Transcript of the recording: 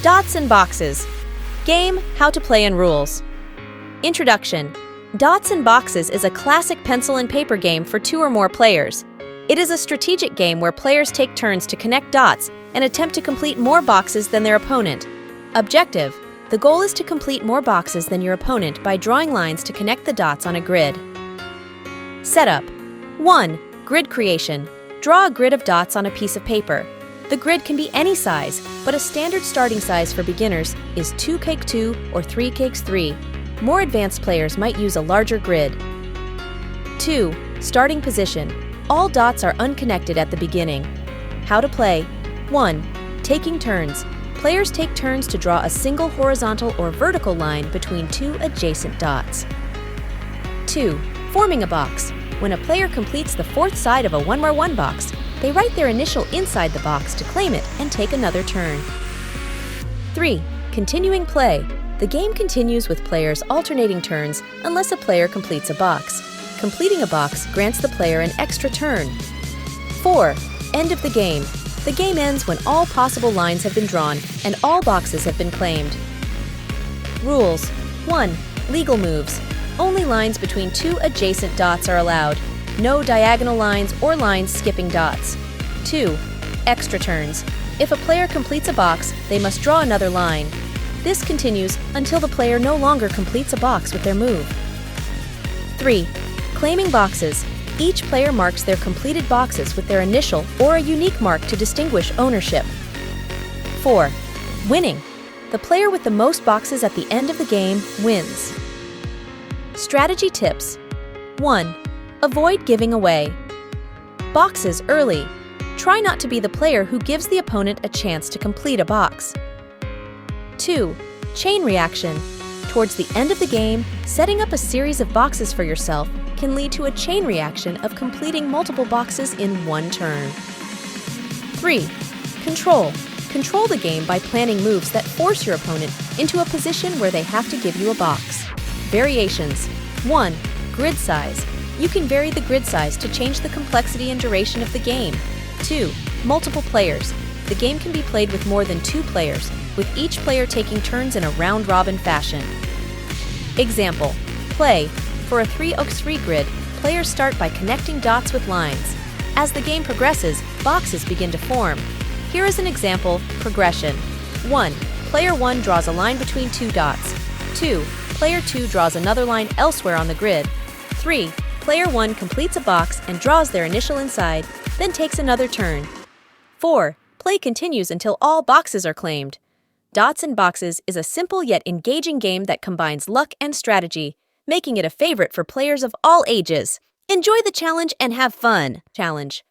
Dots and boxes. Game, how to play and rules. Introduction. Dots and boxes is a classic pencil and paper game for 2 or more players. It is a strategic game where players take turns to connect dots and attempt to complete more boxes than their opponent. Objective. The goal is to complete more boxes than your opponent by drawing lines to connect the dots on a grid. Setup. 1. Grid creation. Draw a grid of dots on a piece of paper. The grid can be any size, but a standard starting size for beginners is 2x2 or 3x3. More advanced players might use a larger grid. 2. Starting position. All dots are unconnected at the beginning. How to play. 1. Taking turns. Players take turns to draw a single horizontal or vertical line between 2 adjacent dots. 2. Forming a box. When a player completes the 4th side of a 1x1 box, they write their initial inside the box to claim it and take another turn. 3. Continuing play. The game continues with players alternating turns unless a player completes a box. Completing a box grants the player an extra turn. 4. End of the game. The game ends when all possible lines have been drawn and all boxes have been claimed. Rules. 1. Legal moves. Only lines between 2 adjacent dots are allowed. No diagonal lines or lines skipping dots. 2. Extra turns. If a player completes a box, they must draw another line. This continues until the player no longer completes a box with their move. 3. Claiming boxes. Each player marks their completed boxes with their initial or a unique mark to distinguish ownership. 4. Winning. The player with the most boxes at the end of the game wins. Strategy tips. 1. Avoid giving away boxes early. Try not to be the player who gives the opponent a chance to complete a box. 2. Chain reaction. Towards the end of the game, setting up a series of boxes for yourself can lead to a chain reaction of completing multiple boxes in one turn. 3. Control. Control the game by planning moves that force your opponent into a position where they have to give you a box. Variations. 1. Grid size. You can vary the grid size to change the complexity and duration of the game. 2. Multiple players. The game can be played with more than 2 players, with each player taking turns in a round-robin fashion. Example. Play. For a 3x3 grid, players start by connecting dots with lines. As the game progresses, boxes begin to form. Here is an example, progression. 1. Player 1 draws a line between 2 dots. 2. Player 2 draws another line elsewhere on the grid. 3. Player 1 completes a box and draws their initial inside, then takes another turn. 4. Play continues until all boxes are claimed. Dots and Boxes is a simple yet engaging game that combines luck and strategy, making it a favorite for players of all ages. Enjoy the challenge and have fun. Challenge.